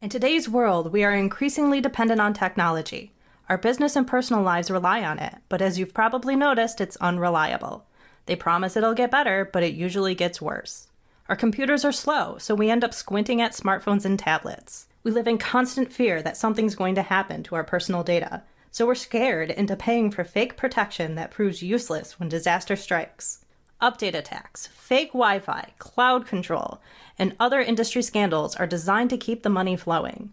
In today's world, we are increasingly dependent on technology. Our business and personal lives rely on it, but as you've probably noticed, it's unreliable. They promise it'll get better, but it usually gets worse. Our computers are slow, so we end up squinting at smartphones and tablets. We live in constant fear that something's going to happen to our personal data, so we're scared into paying for fake protection that proves useless when disaster strikes. Update attacks, fake Wi-Fi, cloud control, and other industry scandals are designed to keep the money flowing.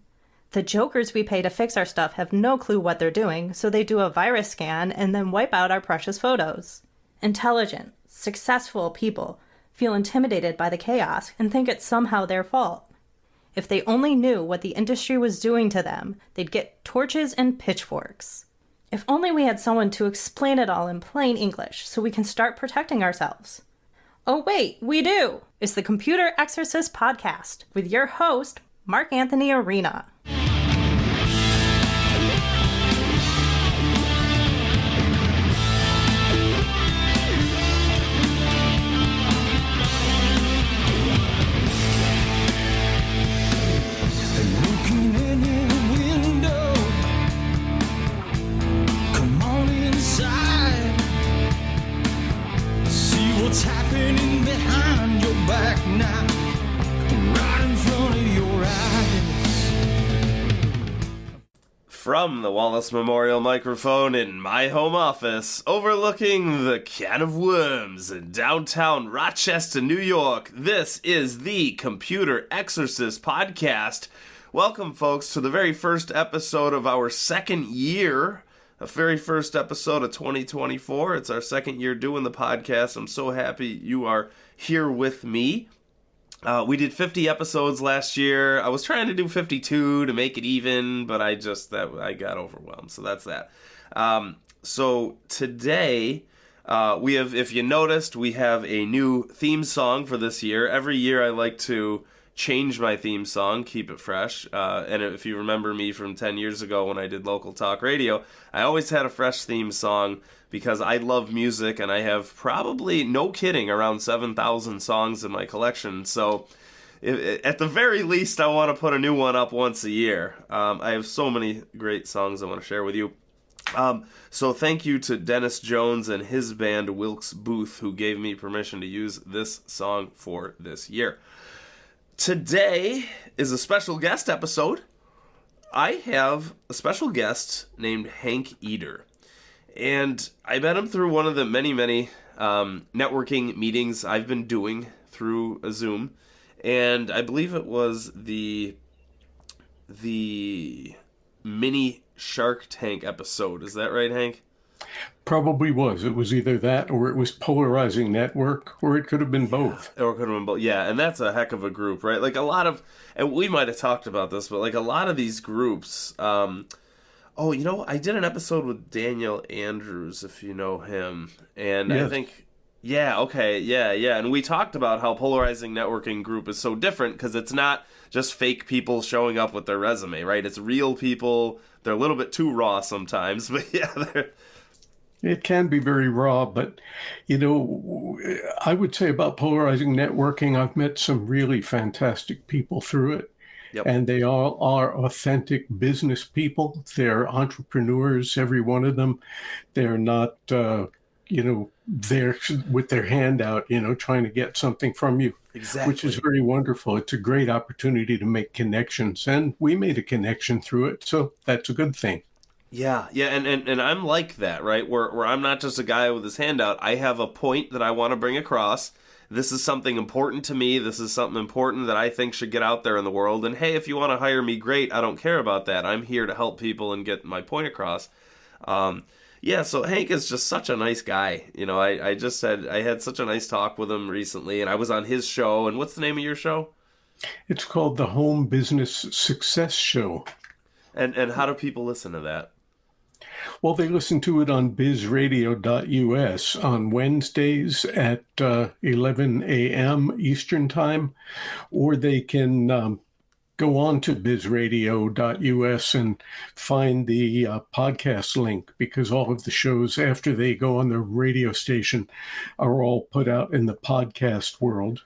The jokers we pay to fix our stuff have no clue what they're doing, so they do a virus scan and then wipe out our precious photos. Intelligent, successful people feel intimidated by the chaos and think it's somehow their fault. If they only knew what the industry was doing to them, they'd get torches and pitchforks. If only we had someone to explain it all in plain English so we can start protecting ourselves. Oh wait, we do! It's the Computer Exorcist Podcast with your host, Marc Anthony Arena. From the Wallace Memorial microphone in my home office, overlooking the can of worms in downtown Rochester, New York, this is the Computer Exorcist Podcast. Welcome, folks, to the very first episode of our second year, the very first episode of 2024. It's our second year doing the podcast. I'm so happy you are here with me. We did 50 episodes last year. I was trying to do 52 to make it even, but I got overwhelmed. So that's that. So today, we have, if you noticed, we have a new theme song for this year. Every year I like to change my theme song, keep it fresh. And if you remember me from 10 years ago when I did local talk radio, I always had a fresh theme song because I love music and I have probably, no kidding, around 7,000 songs in my collection. So at the very least, I want to put a new one up once a year. I have so many great songs I want to share with you. So thank you to Dennis Jones and his band Wilkes Booth, who gave me permission to use this song for this year. Today is a special guest episode. I have a special guest named Hank Eder. And I met him through one of the many networking meetings I've been doing through a Zoom. And I believe it was the mini Shark Tank episode. Is that right, Hank? Probably was. It was either that or it was Polarizing Network, or it could have been both. Or it could have been both. Yeah, and that's a heck of a group, right? Like a lot of, and we might have talked about this, but like a lot of these groups, oh, you know, I did an episode with Daniel Andrews, if you know him. And yes. I think, yeah, okay, yeah. And we talked about how Polarizing Networking group is so different because it's not just fake people showing up with their resume, right? It's real people. They're a little bit too raw sometimes, but yeah, it can be very raw, but, you know, I would say about Polarizing Networking, I've met some really fantastic people through it. Yep. And they all are authentic business people. They're entrepreneurs, every one of them. They're not, there with their hand out, trying to get something from you. Exactly. Which is very wonderful. It's a great opportunity to make connections. And we made a connection through it. So that's a good thing. Yeah, and I'm like that, right? Where I'm not just a guy with his hand out. I have a point that I want to bring across. This is something important to me. This is something important that I think should get out there in the world. And hey, if you want to hire me, great. I don't care about that. I'm here to help people and get my point across. So Hank is just such a nice guy. I just said I had such a nice talk with him recently, and I was on his show. And what's the name of your show? It's called the Home Business Success Show. And how do people listen to that? Well, they listen to it on bizradio.us on Wednesdays at 11 a.m. Eastern Time, or they can go on to bizradio.us and find the podcast link, because all of the shows after they go on the radio station are all put out in the podcast world.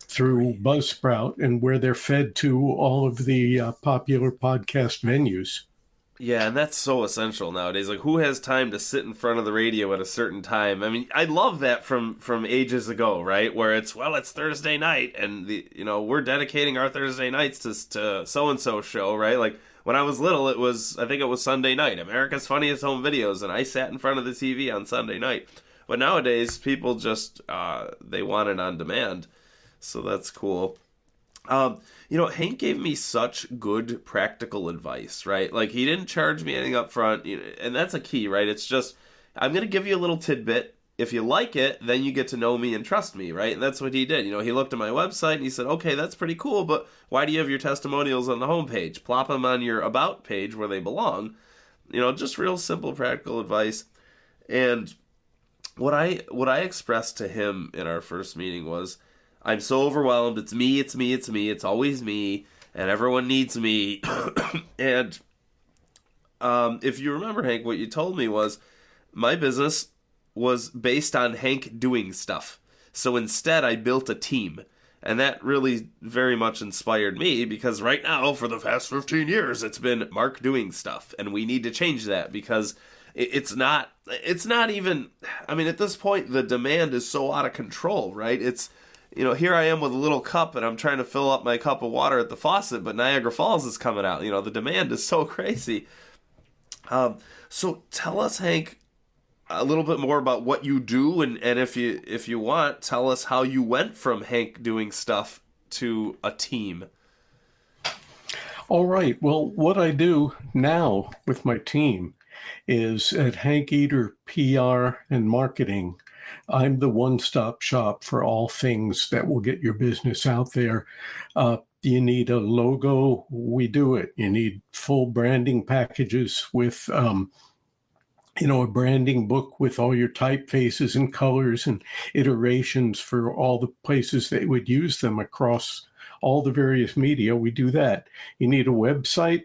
through Buzzsprout, and where they're fed to all of the popular podcast venues. Yeah, and that's so essential nowadays. Like, who has time to sit in front of the radio at a certain time? I mean, I love that from ages ago, right? Where it's Thursday night, and we're dedicating our Thursday nights to so and so show, right? Like when I was little, I think it was Sunday night, America's Funniest Home Videos, and I sat in front of the TV on Sunday night. But nowadays, people just they want it on demand, so that's cool. Hank gave me such good practical advice, right? Like, he didn't charge me anything up front, and that's a key, right? It's just, I'm going to give you a little tidbit. If you like it, then you get to know me and trust me, right? And that's what he did. He looked at my website and he said, okay, that's pretty cool, but why do you have your testimonials on the homepage? Plop them on your About page where they belong. Just real simple practical advice. And what I expressed to him in our first meeting was, I'm so overwhelmed. It's me. It's always me, and everyone needs me. And if you remember, Hank, what you told me was my business was based on Hank doing stuff. So instead, I built a team. And that really very much inspired me, because right now, for the past 15 years, it's been Marc doing stuff. And we need to change that, because it's not even, I mean, at this point, the demand is so out of control, right? It's, here I am with a little cup, and I'm trying to fill up my cup of water at the faucet, but Niagara Falls is coming out. The demand is so crazy. So tell us, Hank, a little bit more about what you do, and if you want, tell us how you went from Hank doing stuff to a team. All right. Well, what I do now with my team is at Hank Eder PR and Marketing. I'm the one-stop shop for all things that will get your business out there. You need a logo, we do it. You need full branding packages with, a branding book with all your typefaces and colors and iterations for all the places that would use them across all the various media. We do that. You need a website.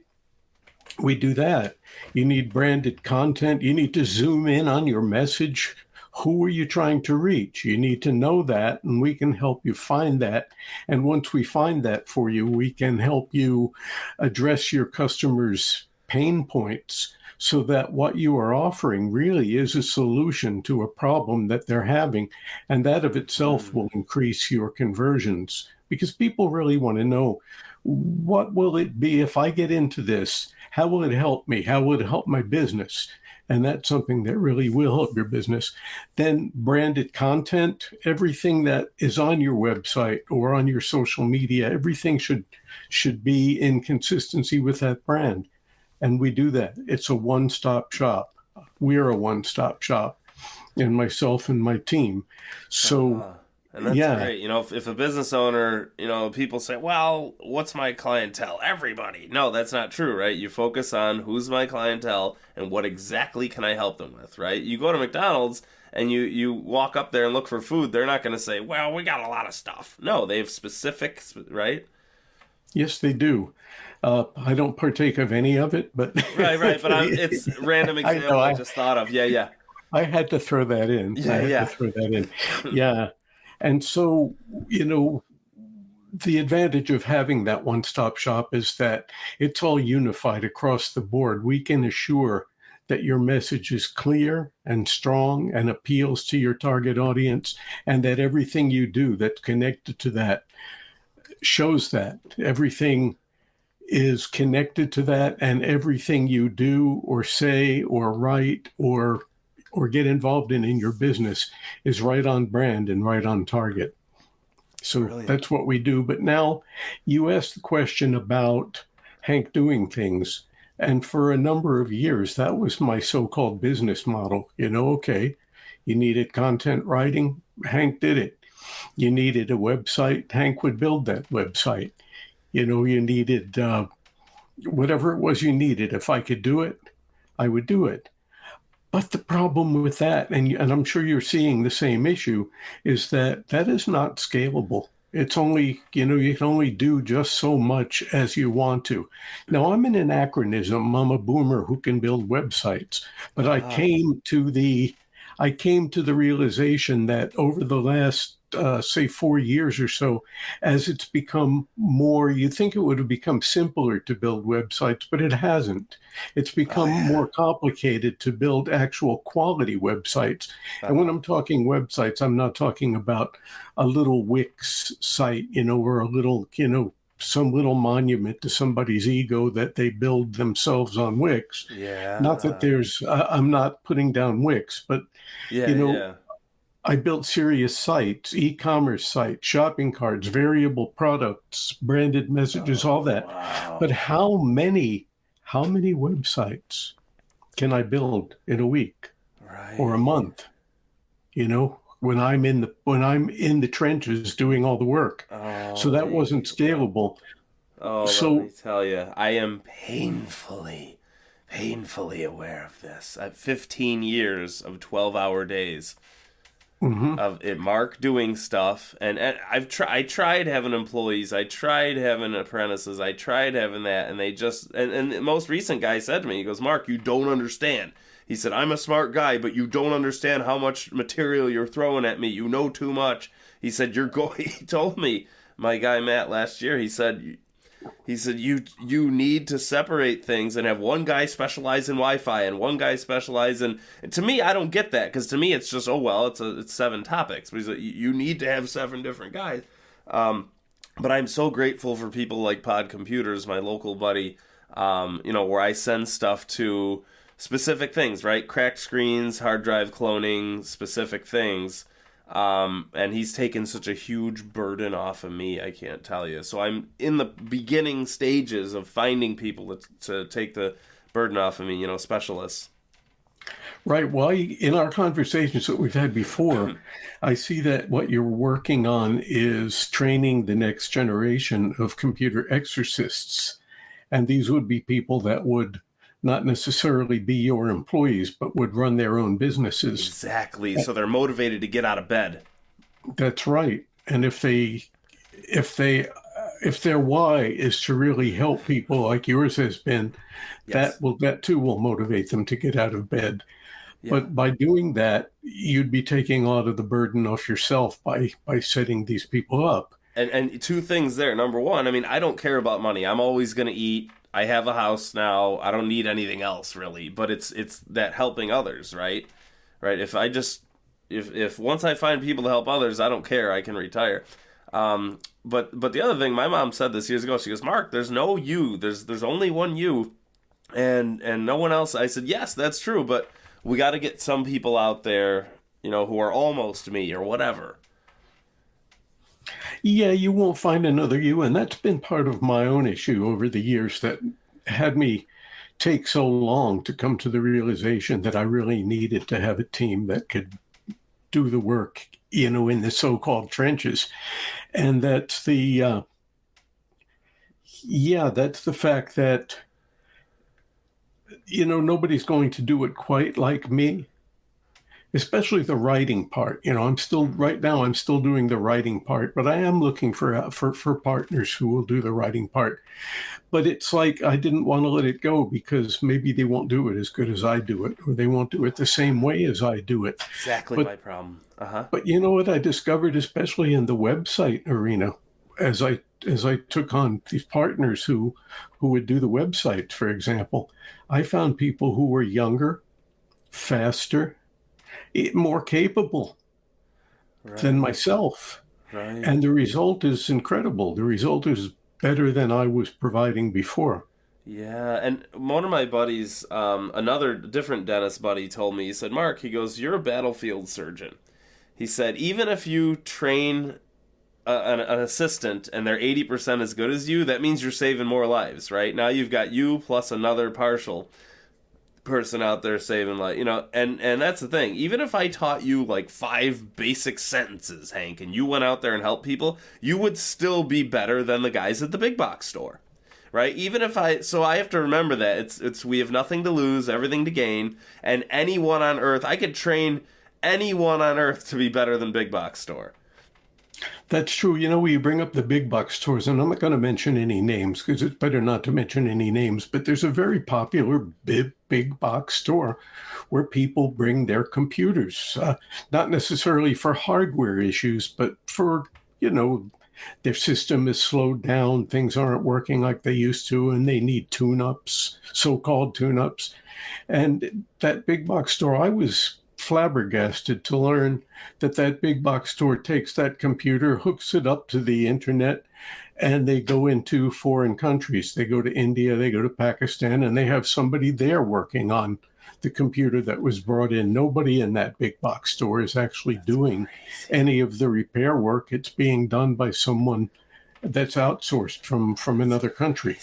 We do that. You need branded content. You need to zoom in on your message. Who are you trying to reach? You need to know that, and we can help you find that. And once we find that for you, we can help you address your customers' pain points so that what you are offering really is a solution to a problem that they're having. And that of itself will increase your conversions, because people really want to know, what will it be if I get into this? How will it help me? How will it help my business? And that's something that really will help your business. Then branded content, everything that is on your website or on your social media, everything should be in consistency with that brand. And we do that. It's a one-stop shop. We're a one-stop shop, and myself and my team. So and that's great. If a business owner, people say, well, what's my clientele? Everybody. No, that's not true, right? You focus on who's my clientele and what exactly can I help them with, right? You go to McDonald's and you walk up there and look for food. They're not going to say, well, we got a lot of stuff. No, they have specifics, right? Yes, they do. I don't partake of any of it, but right. But it's a random example I just thought of. Yeah. I had to throw that in. Yeah. And so, the advantage of having that one-stop shop is that it's all unified across the board. We can assure that your message is clear and strong and appeals to your target audience, and that everything you do that's connected to that shows that. Everything is connected to that, and everything you do or say or write or get involved in your business is right on brand and right on target. So Brilliant. That's what we do. But now you asked the question about Hank doing things. And for a number of years, that was my so-called business model. Okay, you needed content writing, Hank did it. You needed a website, Hank would build that website. You needed whatever it was you needed. If I could do it, I would do it. But the problem with that, and I'm sure you're seeing the same issue, is that is not scalable. It's only, you can only do just so much as you want to. Now, I'm an anachronism. I'm a boomer who can build websites. But I came to the realization that over the last say 4 years or so, as it's become more, you think it would have become simpler to build websites, but it hasn't. It's become more complicated to build actual quality websites. And when I'm talking websites, I'm not talking about a little Wix site, or a little, some little monument to somebody's ego that they build themselves on Wix. Yeah. Not that I'm not putting down Wix, but, I built serious sites, e-commerce sites, shopping carts, variable products, branded messages, all that. Wow. But how many websites can I build in a week or a month? When I'm in the trenches doing all the work. So that wasn't scalable. Let me tell you, I am painfully aware of this. I have 15 years of 12-hour days. Of it, Marc doing stuff, and I tried having employees, I tried having apprentices, I tried having that, and they just and the most recent guy said to me, he goes, "Marc, you don't understand." He said, "I'm a smart guy, but you don't understand how much material you're throwing at me. You know too much." He said, he told me, my guy Matt last year, he said you need to separate things and have one guy specialize in Wi-Fi and one guy specialize in. And to me, I don't get that, because to me it's just it's 7 topics. But he's like, you need to have 7 different guys. But I'm so grateful for people like Pod Computers, my local buddy. Where I send stuff to specific things, right? Cracked screens, hard drive cloning, specific things. And he's taken such a huge burden off of me, I can't tell you. So I'm in the beginning stages of finding people to take the burden off of me, specialists. Right. Well, in our conversations that we've had before, I see that what you're working on is training the next generation of computer exorcists. And these would be people that would not necessarily be your employees, but would run their own businesses. Exactly. So they're motivated to get out of bed. That's right. And if their why is to really help people like yours has been, that too will motivate them to get out of bed. Yeah. But by doing that, you'd be taking a lot of the burden off yourself by setting these people up. And 2 things there. Number 1, I don't care about money. I'm always going to eat. I have a house now. I don't need anything else really, but it's that helping others, right? Right. If once I find people to help others, I don't care. I can retire. But the other thing, my mom said this years ago. She goes, "Marc, there's no you. There's only one you, and no one else." I said, "Yes, that's true, but we got to get some people out there, who are almost me or whatever." Yeah, you won't find another you. And that's been part of my own issue over the years that had me take so long to come to the realization that I really needed to have a team that could do the work, in the so-called trenches. And that's the fact that, nobody's going to do it quite like me. Especially the writing part. I'm still doing the writing part, but I am looking for partners who will do the writing part. But it's like I didn't want to let it go because maybe they won't do it as good as I do it, or they won't do it the same way as I do it. Exactly my problem. But you know what I discovered, especially in the website arena, as I took on these partners who would do the websites, for example, I found people who were younger, faster, more capable than myself. Right. And the result is incredible. The result is better than I was providing before. Yeah, and one of my buddies, another different dentist buddy told me, he said, "Marc," he goes, "you're a battlefield surgeon." He said, "Even if you train an assistant and they're 80% as good as you, that means you're saving more lives, right? Now you've got you plus another partial person out there saving life, and that's the thing. Even if I taught you like 5 basic sentences, Hank, and you went out there and helped people, you would still be better than the guys at the big box store, right? Even if I have to remember that it's we have nothing to lose, everything to gain, and anyone on earth, I could train anyone on earth to be better than big box store. That's true. We bring up the big box stores, and I'm not going to mention any names because it's better not to mention any names, but there's a very popular big box store where people bring their computers, not necessarily for hardware issues, but for, their system is slowed down, things aren't working like they used to, and they need tune-ups, so-called tune-ups. And that big box store, I was flabbergasted to learn that big box store takes that computer, hooks it up to the internet, and they go into foreign countries. They go to India, they go to Pakistan, and they have somebody there working on the computer that was brought in. Nobody in that big box store is actually doing any of the repair work. It's being done by someone that's outsourced from another country.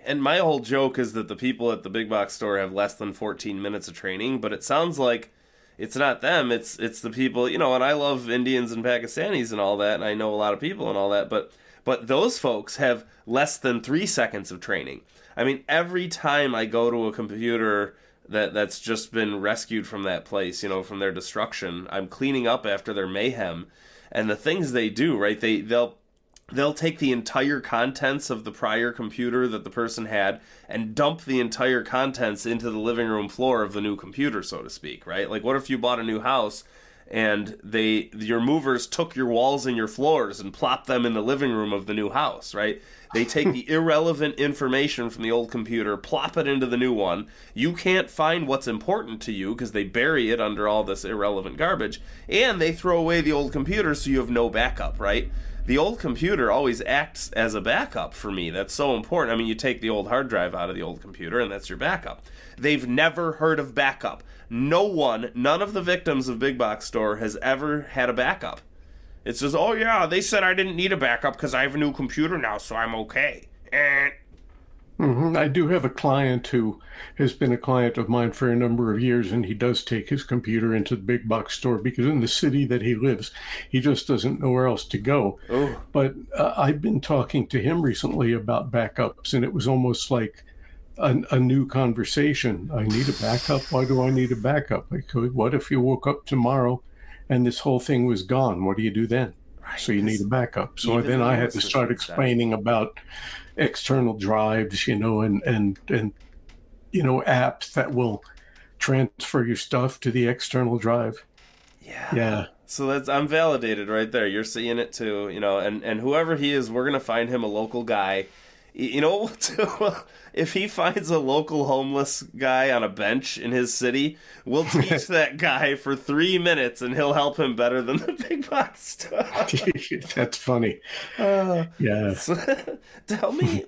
And my whole joke is that the people at the big box store have less than 14 minutes of training, but it sounds like it's not them, it's the people, and I love Indians and Pakistanis and all that, and I know a lot of people and all that, but those folks have less than 3 seconds of training. I mean, every time I go to a computer that's just been rescued from that place, from their destruction, I'm cleaning up after their mayhem, and the things they do, right, they'll take the entire contents of the prior computer that the person had and dump the entire contents into the living room floor of the new computer, so to speak, right? Like, what if you bought a new house and your movers took your walls and your floors and plopped them in the living room of the new house, right? They take the irrelevant information from the old computer, plop it into the new one. You can't find what's important to you because they bury it under all this irrelevant garbage, and they throw away the old computer so you have no backup, right? The old computer always acts as a backup for me. That's so important. I mean, you take the old hard drive out of the old computer, and that's your backup. They've never heard of backup. None of the victims of Big Box Store has ever had a backup. It's just, oh yeah, they said I didn't need a backup because I have a new computer now, so I'm okay. Mm-hmm. I do have a client who has been a client of mine for a number of years, and he does take his computer into the big box store because in the city that he lives, he just doesn't know where else to go. Oh. But I've been talking to him recently about backups, and it was almost like a new conversation. I need a backup. Why do I need a backup? Like, what if you woke up tomorrow and this whole thing was gone? What do you do then? Right. So you need a backup. So then I had to start explaining about external drives, and apps that will transfer your stuff to the external drive. Yeah. So I'm validated right there. You're seeing it too, and whoever he is, we're gonna find him a local guy. You know what we'll do? If he finds a local homeless guy on a bench in his city, we'll teach that guy for 3 minutes, and he'll help him better than the big box stuff. That's funny. Yeah. So, tell me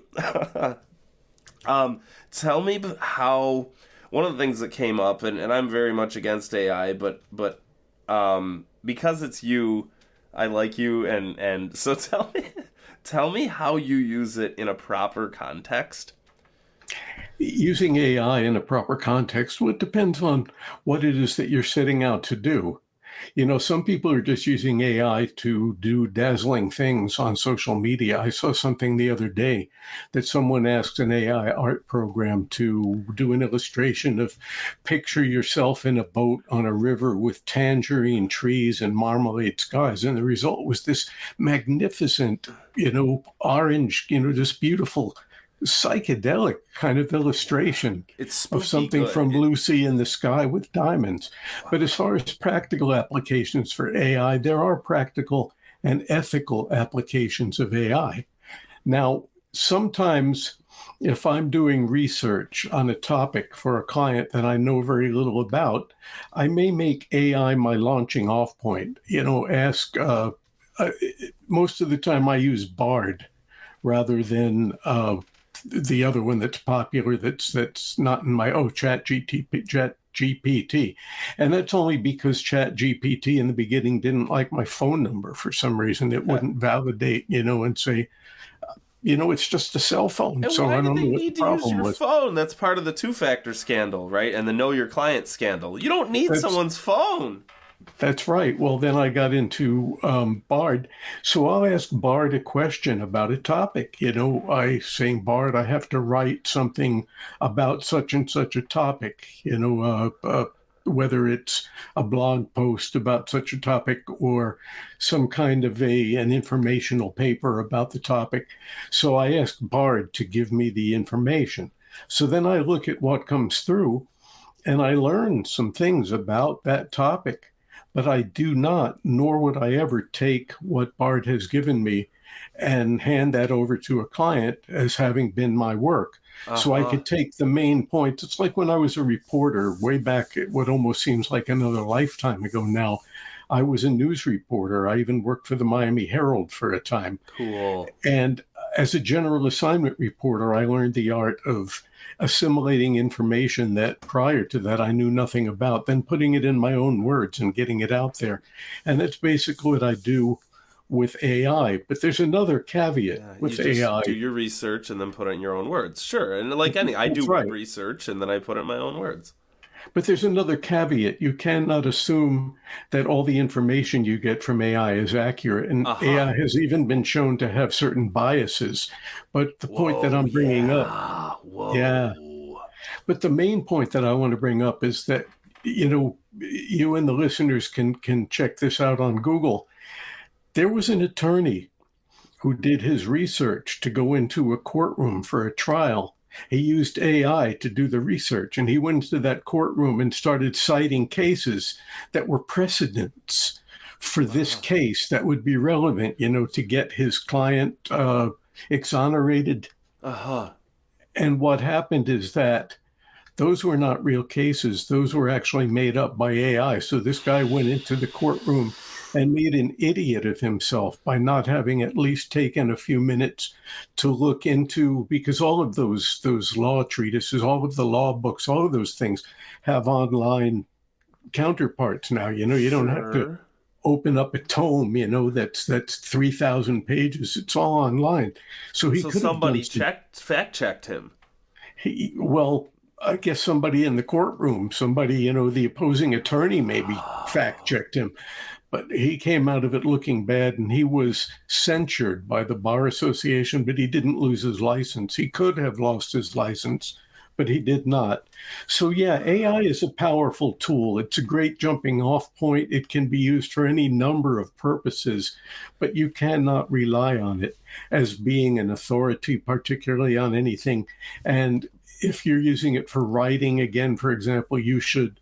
how one of the things that came up, and I'm very much against AI, but because it's you, I like you, and so tell me how you use it in a proper context. Using AI in a proper context, well, it depends on what it is that you're setting out to do. Some people are just using AI to do dazzling things on social media. I saw something the other day that someone asked an AI art program to do an illustration of picture yourself in a boat on a river with tangerine trees and marmalade skies. And the result was this magnificent, orange, this beautiful psychedelic kind of illustration of something good. From Lucy in the Sky with Diamonds. Wow. But as far as practical applications for AI, there are practical and ethical applications of AI. Now, sometimes if I'm doing research on a topic for a client that I know very little about, I may make AI my launching off point. Most of the time I use Bard rather than the other one that's popular that's not in my ChatGPT. And that's only because ChatGPT in the beginning didn't like my phone number for some reason. It wouldn't validate, and say, it's just a cell phone. And so why I don't do know they what need the to use problem your was. phone? That's part of the two-factor scandal, right? And the know your client scandal. You don't need someone's phone. That's right. Well, then I got into Bard. So I'll ask Bard a question about a topic. Saying, Bard, I have to write something about such and such a topic, whether it's a blog post about such a topic or some kind of an informational paper about the topic. So I ask Bard to give me the information. So then I look at what comes through. and I learned some things about that topic, but I do not, nor would I ever take what Bart has given me and hand that over to a client as having been my work. So I Uh-huh. could take the main points. It's like when I was a reporter way back at what almost seems like another lifetime ago now. I was a news reporter. I even worked for the Miami Herald for a time. Cool. And as a general assignment reporter, I learned the art of assimilating information that prior to that I knew nothing about, then putting it in my own words and getting it out there. And that's basically what I do with AI. But there's another caveat Yeah, you with just AI. do your research and then put it in your own words. Sure. And like I That's do right. research and then I put it in my own words. But there's another caveat. You cannot assume that all the information you get from AI is accurate. And Uh-huh. AI has even been shown to have certain biases. But the point that Whoa, I'm bringing up, yeah. yeah, Whoa. but the main point that I want to bring up is that, you and the listeners can check this out on Google. There was an attorney who did his research to go into a courtroom for a trial. He used AI to do the research, and he went into that courtroom and started citing cases that were precedents for this Uh-huh. case that would be relevant, to get his client exonerated. Uh-huh. And what happened is that those were not real cases. Those were actually made up by AI. So this guy went into the courtroom and made an idiot of himself by not having at least taken a few minutes to look into, because all of those law treatises, all of the law books, all of those things have online counterparts now. You don't have to Sure. open up a tome, that's 3,000 pages. It's all online. So he So could have done somebody some. fact checked him. Well, I guess somebody in the courtroom, somebody, the opposing attorney maybe fact Oh. checked him, but he came out of it looking bad and he was censured by the Bar Association, but he didn't lose his license. He could have lost his license, but he did not. So, yeah, AI is a powerful tool. It's a great jumping off point. It can be used for any number of purposes, but you cannot rely on it as being an authority, particularly on anything. And if you're using it for writing, again, for example, you should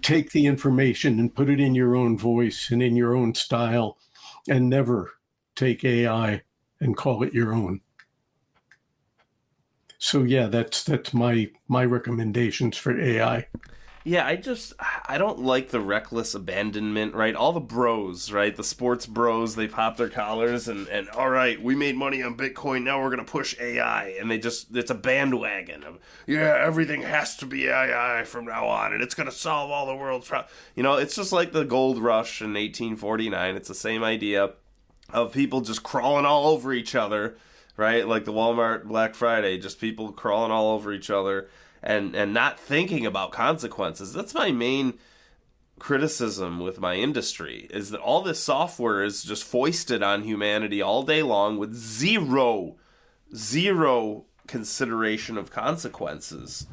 take the information and put it in your own voice and in your own style, and never take AI and call it your own. So yeah, that's my recommendations for AI. Yeah, I don't like the reckless abandonment, right? All the bros, right? The sports bros, they pop their collars and all right, we made money on Bitcoin, now we're gonna push AI, and it's a bandwagon of yeah, everything has to be AI from now on, and it's gonna solve all the world's problems. It's just like the gold rush in 1849. It's the same idea of people just crawling all over each other, right? Like the Walmart Black Friday, just people crawling all over each other and not thinking about consequences. That's my main criticism with my industry, is that all this software is just foisted on humanity all day long with zero consideration of consequences.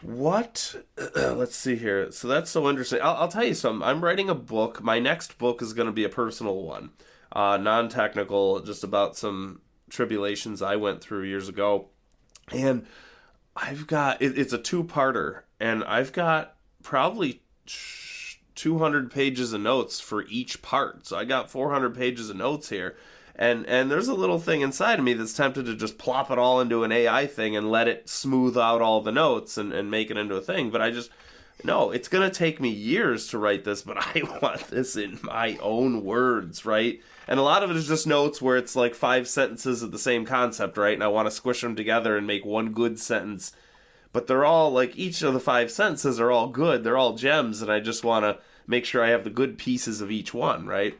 What let's see here. So that's so interesting. I'll tell you something. I'm writing a book. My next book is going to be a personal one, non-technical, just about some tribulations I went through years ago. And it's a two-parter, and I've got probably 200 pages of notes for each part. So I got 400 pages of notes here. And there's a little thing inside of me that's tempted to just plop it all into an AI thing and let it smooth out all the notes and make it into a thing. But no, it's going to take me years to write this, but I want this in my own words, right? And a lot of it is just notes where it's like 5 sentences of the same concept, right? And I want to squish them together and make one good sentence. But they're all like, each of the 5 sentences are all good. They're all gems, and I just want to make sure I have the good pieces of each one, right?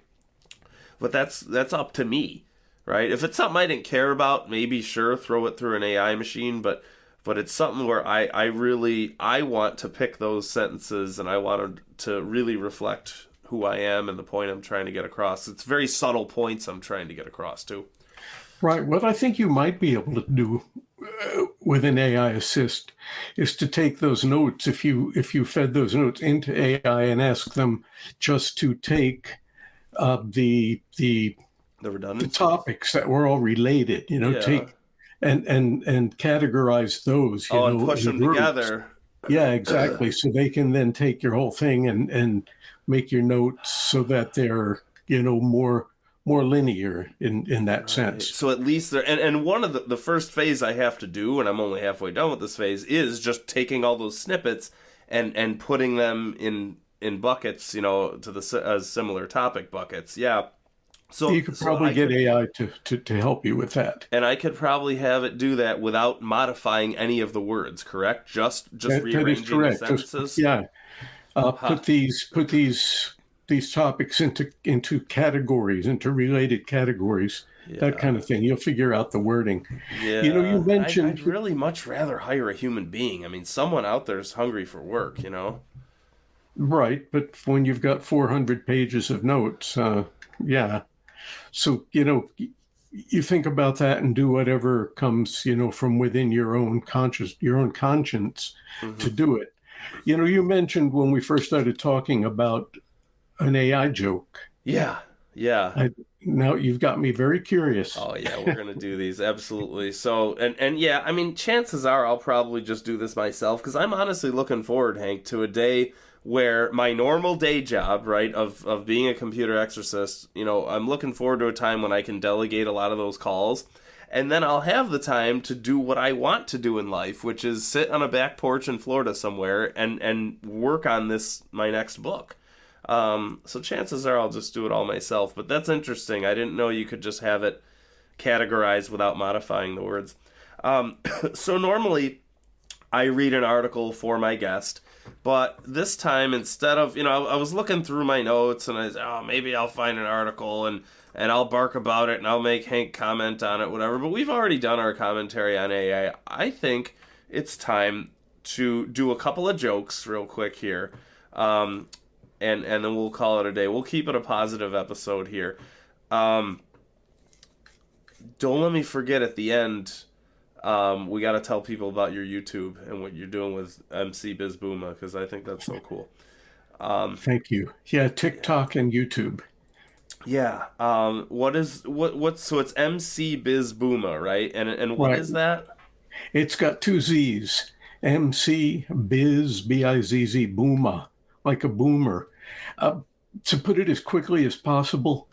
But that's up to me, right? If it's something I didn't care about, maybe sure, throw it through an AI machine, but it's something where I want to pick those sentences, and I want to really reflect who I am and the point I'm trying to get across. It's very subtle points I'm trying to get across too. Right. What I think you might be able to do with an AI assist is to take those notes, if you fed those notes into AI and ask them just to take the The redundancy. topics that were all related, Yeah. and categorize those, Oh, and push in them groups. together. Yeah, exactly. So they can then take your whole thing and make your notes so that they're, more linear in that sense. So at least there, and one of the first phase I have to do, and I'm only halfway done with this phase, is just taking all those snippets and putting them in buckets, to the similar topic buckets. Yeah. So You could probably get AI to help you with that. and I could probably have it do that without modifying any of the words. Correct? Just That is rearranging the correct. sentences. Yeah. Huh. Put these topics into categories, into related categories, that kind of thing. You'll figure out the wording. Yeah, You I'd mentioned really much rather hire a human being. I mean, someone out there is hungry for work. right, but when you've got 400 pages of notes, yeah. So you think about that and do whatever comes from within your own conscience Hmm. to do it. You mentioned when we first started talking about an AI joke. Yeah, yeah. Now you've got me very curious. Oh yeah, we're gonna do these absolutely. So and yeah, I mean, chances are I'll probably just do this myself because I'm honestly looking forward, Hank, to a day where my normal day job, right, of being a computer exorcist, I'm looking forward to a time when I can delegate a lot of those calls. And then I'll have the time to do what I want to do in life, which is sit on a back porch in Florida somewhere and work on my next book. So chances are I'll just do it all myself. But that's interesting. I didn't know you could just have it categorized without modifying the words. So normally I read an article for my guest, but this time instead of, I was looking through my notes and I said, oh, maybe I'll find an article and I'll bark about it and I'll make Hank comment on it, whatever. But we've already done our commentary on AI. I think it's time to do a couple of jokes real quick here. And then we'll call it a day. We'll keep it a positive episode here. Don't let me forget at the end, we got to tell people about your YouTube and what you're doing with MC Bizz Booma because I think that's so cool. Thank you. Yeah, TikTok and YouTube. Yeah. So it's MC Bizz Booma, right? And what Right. is that? It's got two Z's. MC Bizz, Bizz, Booma, like a boomer. To put it as quickly as possible,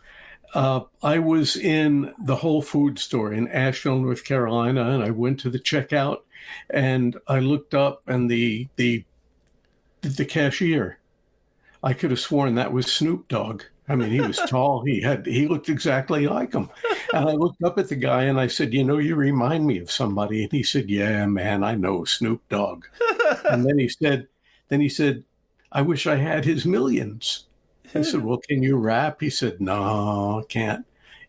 I was in the Whole Food store in Asheville, North Carolina, and I went to the checkout, and I looked up, and the cashier, I could have sworn that was Snoop Dogg. I mean, he was tall. He looked exactly like him. And I looked up at the guy and I said, you remind me of somebody. And he said, yeah, man, I know Snoop Dogg. And then he said, I wish I had his millions. I said, well, can you rap? He said, no, I can't.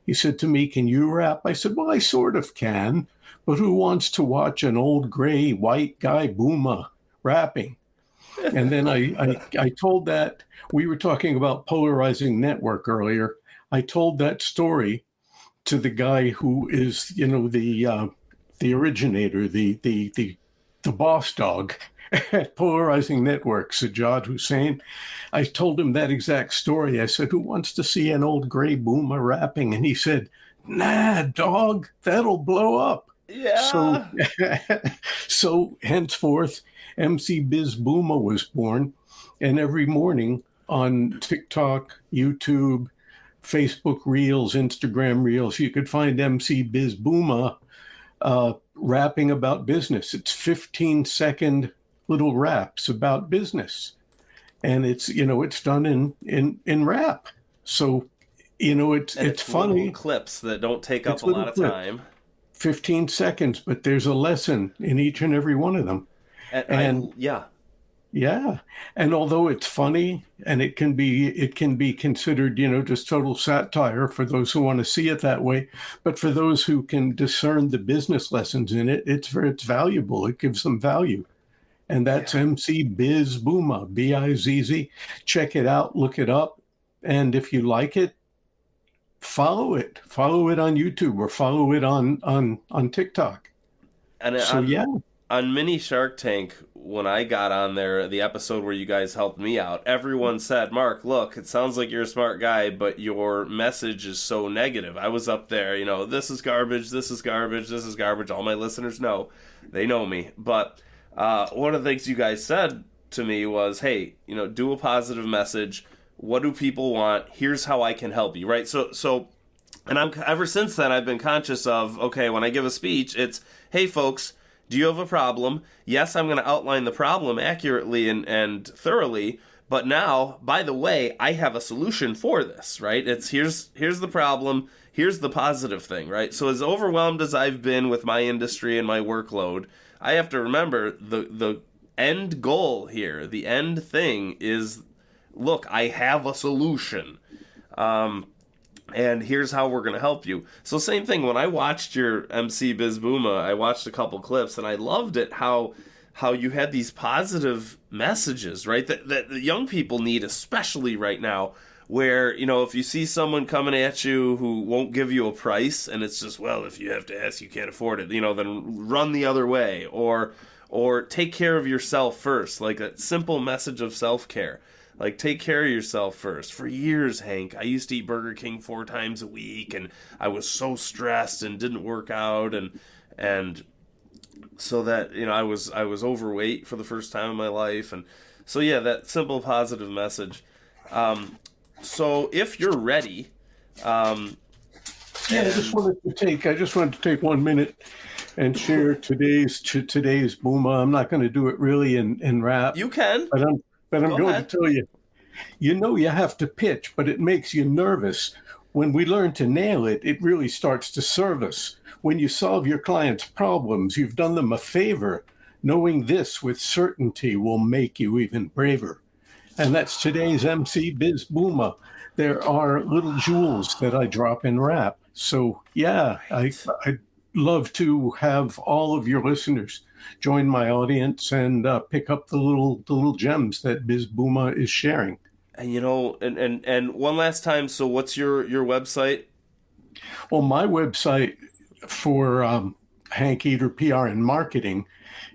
He said to me, can you rap? I said, well, I sort of can, but who wants to watch an old gray white guy Booma rapping? And then I told that, we were talking about Polarizing Network earlier. I told that story to the guy who is, the originator, the boss dog at Polarizing Network, Sajjad Hussein. I told him that exact story. I said, who wants to see an old gray Booma rapping? And he said, nah, dog, that'll blow up. Yeah. So henceforth, MC Bizz Booma was born. And every morning on TikTok, YouTube, Facebook Reels, Instagram Reels, you could find MC Bizz Booma rapping about business. It's 15-second little raps about business. And it's done in rap. So, it's funny. Clips that don't take up a lot of time. 15 seconds, but there's a lesson in each and every one of them. Yeah. And although it's funny and it can be considered, just total satire for those who want to see it that way. But for those who can discern the business lessons in it, it's valuable. It gives them value. And that's MC Bizz Booma, Bizz. Check it out, look it up. And if you like it, follow it. Follow it on YouTube or follow it on TikTok. And so, on Mini Shark Tank, when I got on there, the episode where you guys helped me out, everyone said, Mark, look, it sounds like you're a smart guy, but your message is so negative. I was up there, this is garbage, this is garbage, this is garbage. All my listeners know. They know me. But one of the things you guys said to me was, hey, do a positive message. What do people want? Here's how I can help you, right? So, and ever since then, I've been conscious of, okay, when I give a speech, it's, hey, folks, do you have a problem? Yes, I'm going to outline the problem accurately and thoroughly, but now, by the way, I have a solution for this, right? It's here's the problem, here's the positive thing, right? So as overwhelmed as I've been with my industry and my workload, I have to remember the end goal here, the end thing is, look, I have a solution. And here's how we're going to help you. So same thing, when I watched your MC Bizz Booma, I watched a couple clips, and I loved it how you had these positive messages, right, that the young people need, especially right now, where, if you see someone coming at you who won't give you a price, and it's just, well, if you have to ask, you can't afford it, then run the other way, or take care of yourself first, like a simple message of self-care. Like, take care of yourself first. For years, Hank, I used to eat Burger King 4 times a week, and I was so stressed and didn't work out, and so that, I was overweight for the first time in my life, and so yeah, that simple positive message. So if you're ready, I just wanted to take 1 minute and share today's Booma. I'm not going to do it really in rap. You can, but I'm going to tell you, you have to pitch, but it makes you nervous. When we learn to nail it, it really starts to serve us. When you solve your clients' problems, you've done them a favor. Knowing this with certainty will make you even braver. And that's today's MC Bizz Booma. There are little jewels that I drop in rap. So yeah, I'd love to have all of your listeners join my audience and pick up the little gems that Bizz Booma is sharing. And and one last time, so what's your website? Well, my website for Hank Eder PR and Marketing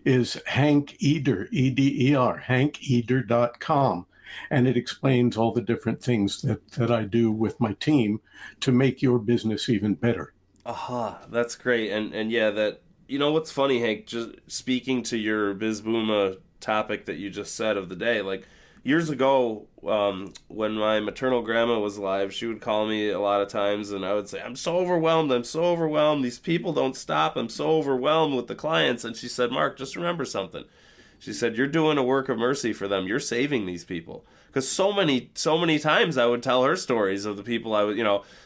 is Hank Eder, EDER, hankeder.com. And it explains all the different things that I do with my team to make your business even better. That's great. And yeah, that, what's funny, Hank, just speaking to your Bizz Booma topic that you just said of the day, like years ago, when my maternal grandma was alive, she would call me a lot of times and I would say, I'm so overwhelmed. These people don't stop. I'm so overwhelmed with the clients. And she said, Mark, just remember something. She said, you're doing a work of mercy for them. You're saving these people. Because so many times I would tell her stories of the people I would,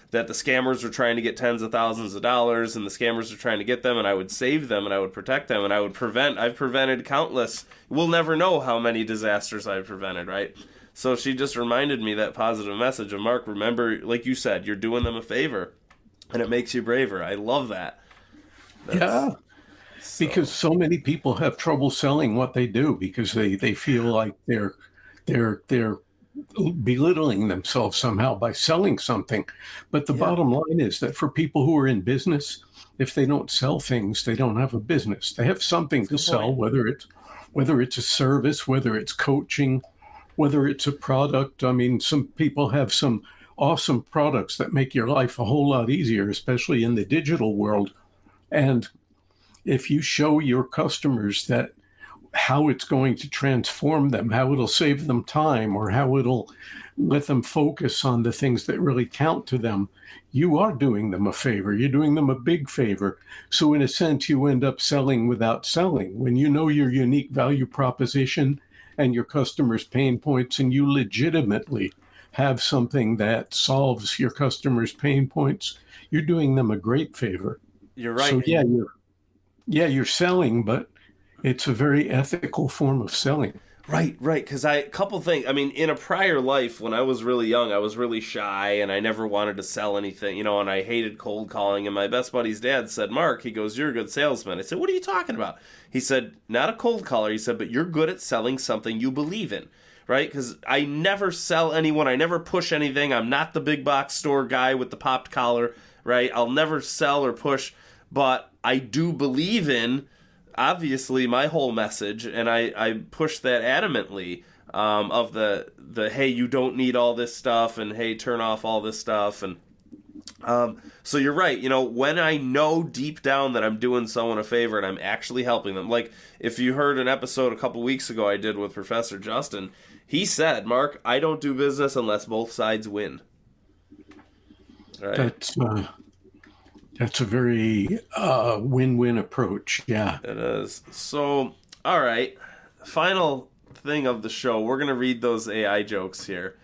that the scammers were trying to get tens of thousands of dollars and the scammers were trying to get them, and I would save them and I would protect them and I've prevented countless, we'll never know how many disasters I've prevented, right? So she just reminded me that positive message of, Mark, remember, like you said, you're doing them a favor and it makes you braver. I love that. Because so many people have trouble selling what they do because they feel like they're belittling themselves somehow by selling something. But the bottom line is that for people who are in business, if they don't sell things, they don't have a business. They have something to sell, whether it's a service, whether it's coaching, whether it's a product. I mean, some people have some awesome products that make your life a whole lot easier, especially in the digital world. And if you show your customers that how it's going to transform them, how it'll save them time, or how it'll let them focus on the things that really count to them, you are doing them a favor. You're doing them a big favor. So in a sense, you end up selling without selling. When you know your unique value proposition and your customers' pain points, and you legitimately have something that solves your customers' pain points, you're doing them a great favor. You're right. So you're selling, but it's a very ethical form of selling. Right. Because couple things. I mean, in a prior life, when I was really young, I was really shy and I never wanted to sell anything, and I hated cold calling. And my best buddy's dad said, Mark, he goes, you're a good salesman. I said, what are you talking about? He said, not a cold caller. He said, but you're good at selling something you believe in. Right? Because I never sell anyone. I never push anything. I'm not the big box store guy with the popped collar. Right? I'll never sell or push, but I do believe in obviously my whole message, and I push that adamantly, of the hey, you don't need all this stuff, and hey, turn off all this stuff, and so you're right. When I know deep down that I'm doing someone a favor and I'm actually helping them, like if you heard an episode a couple weeks ago I did with Professor Justin, he said, Mark, I don't do business unless both sides win. Right? That's a very win-win approach. Yeah, it is. So, all right, final thing of the show, we're gonna read those AI jokes here,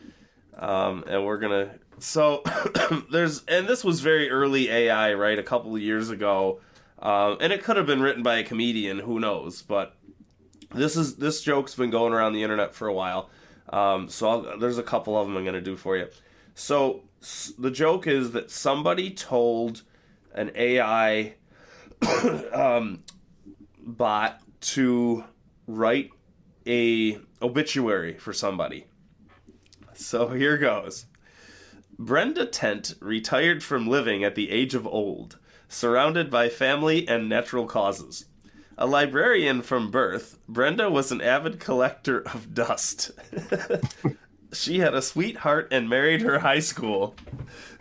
and we're gonna. So and this was very early AI, right? A couple of years ago, and it could have been written by a comedian, who knows? But this joke's been going around the internet for a while. So there's a couple of them I'm going to do for you. So the joke is that somebody told an AI bot to write a obituary for somebody. So here goes. Brenda Tent retired from living at the age of old, surrounded by family and natural causes. A librarian from birth, Brenda was an avid collector of dust. She had a sweetheart and married her high school.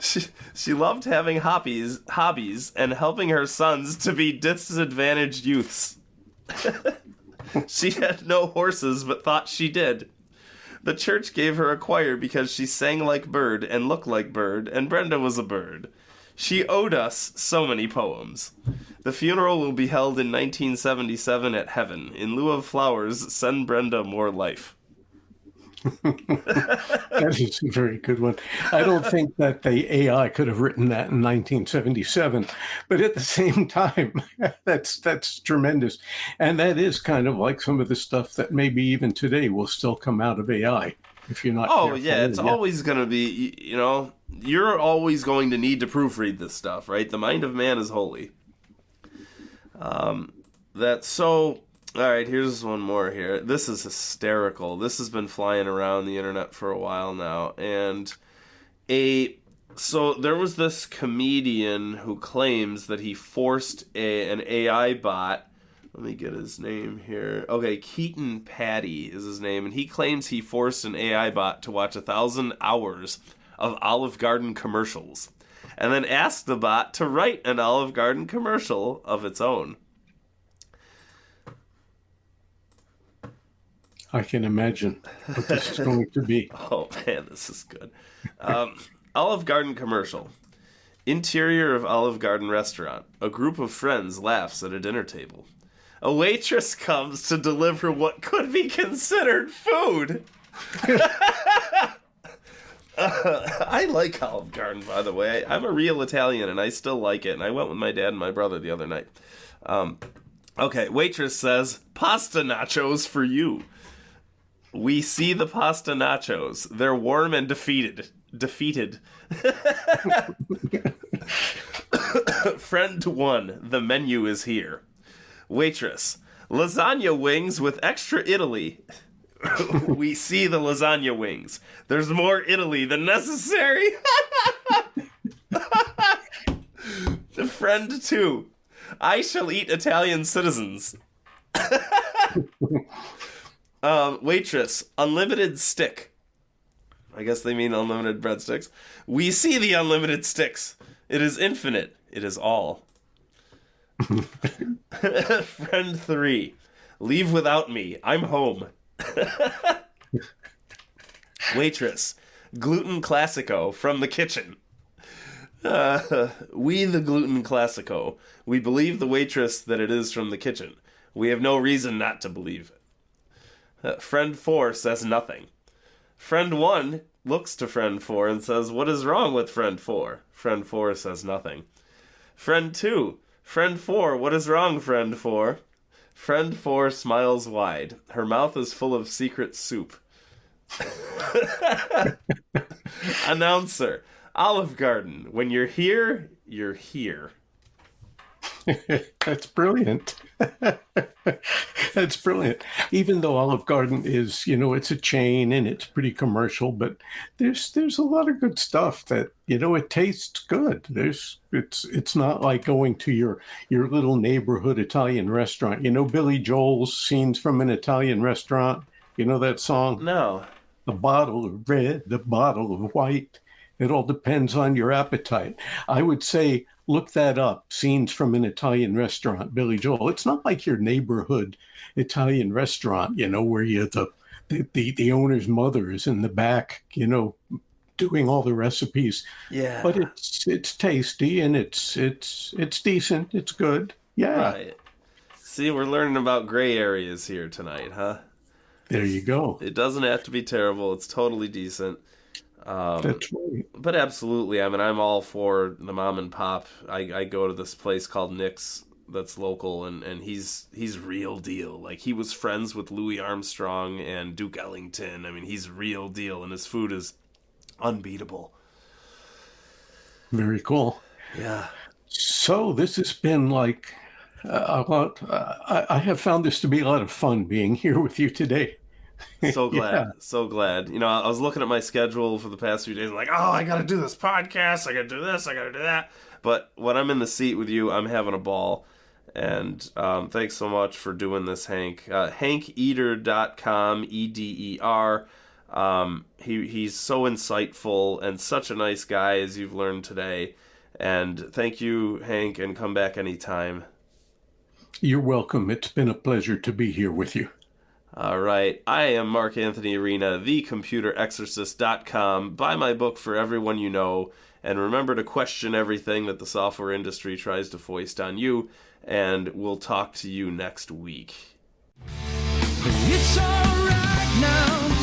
She loved having hobbies and helping her sons to be disadvantaged youths. She had no horses but thought she did. The church gave her a choir because she sang like bird and looked like bird, and Brenda was a bird. She owed us so many poems. The funeral will be held in 1977 at Heaven. In lieu of flowers, send Brenda more life. That is a very good one. I don't think that the AI could have written that in 1977, but at the same time, that's tremendous. And that is kind of like some of the stuff that maybe even today will still come out of AI if you're not careful. Yeah, it's always going to be, you're always going to need to proofread this stuff, right? The mind of man is holy. All right, here's one more here. This is hysterical. This has been flying around the internet for a while now. And so there was this comedian who claims that he forced an AI bot. Let me get his name here. Okay, Keaton Patty is his name. And he claims he forced an AI bot to watch 1,000 hours of Olive Garden commercials. And then asked the bot to write an Olive Garden commercial of its own. I can imagine what this is going to be. Oh, man, this is good. Olive Garden commercial. Interior of Olive Garden restaurant. A group of friends laughs at a dinner table. A waitress comes to deliver what could be considered food. I like Olive Garden, by the way. I'm a real Italian, and I still like it. And I went with my dad and my brother the other night. Okay, waitress says, pasta nachos for you. We see the pasta nachos. They're warm and defeated. Friend 1, the menu is here. Waitress, lasagna wings with extra Italy. We see the lasagna wings. There's more Italy than necessary. Friend 2, I shall eat Italian citizens. Waitress, unlimited stick. I guess they mean unlimited breadsticks. We see the unlimited sticks. It is infinite. It is all. Friend 3, leave without me. I'm home. Waitress, gluten classico from the kitchen. We the gluten classico. We believe the waitress that it is from the kitchen. We have no reason not to believe it. Friend 4 says nothing. Friend 1 looks to friend 4 and says, what is wrong with friend 4? Friend 4 says nothing. Friend 2, friend 4, what is wrong, friend 4? Friend 4 smiles wide. Her mouth is full of secret soup. Announcer, Olive Garden, when you're here, you're here. That's brilliant. That's brilliant. Even though Olive Garden is, it's a chain and it's pretty commercial, but there's a lot of good stuff that, it tastes good. It's not like going to your little neighborhood Italian restaurant. Billy Joel's Scenes from an Italian Restaurant. You know that song? No. The bottle of red, the bottle of white. It all depends on your appetite. I would say look that up. Scenes from an Italian Restaurant, Billy Joel. It's not like your neighborhood Italian restaurant, where the owner's mother is in the back, doing all the recipes. Yeah. But it's tasty and it's decent. It's good. Yeah. Right. See, we're learning about gray areas here tonight, huh? There you go. It doesn't have to be terrible. It's totally decent. That's right. But absolutely, I mean, I'm all for the mom and pop. I go to this place called Nick's that's local, and he's real deal. Like, he was friends with Louis Armstrong and Duke Ellington. I mean, he's real deal, and his food is unbeatable. Very cool. Yeah. So this has been like a lot. I have found this to be a lot of fun being here with you today. So glad. Yeah. So glad. I was looking at my schedule for the past few days, like, oh, I got to do this podcast. I got to do this. I got to do that. But when I'm in the seat with you, I'm having a ball. And thanks so much for doing this, Hank. HankEder.com, EDER. He's so insightful and such a nice guy, as you've learned today. And thank you, Hank, and come back anytime. You're welcome. It's been a pleasure to be here with you. All right. I am Marc Anthony Arena, thecomputerexorcist.com. Buy my book For Everyone You Know, and remember to question everything that the software industry tries to foist on you, and we'll talk to you next week. It's all right now.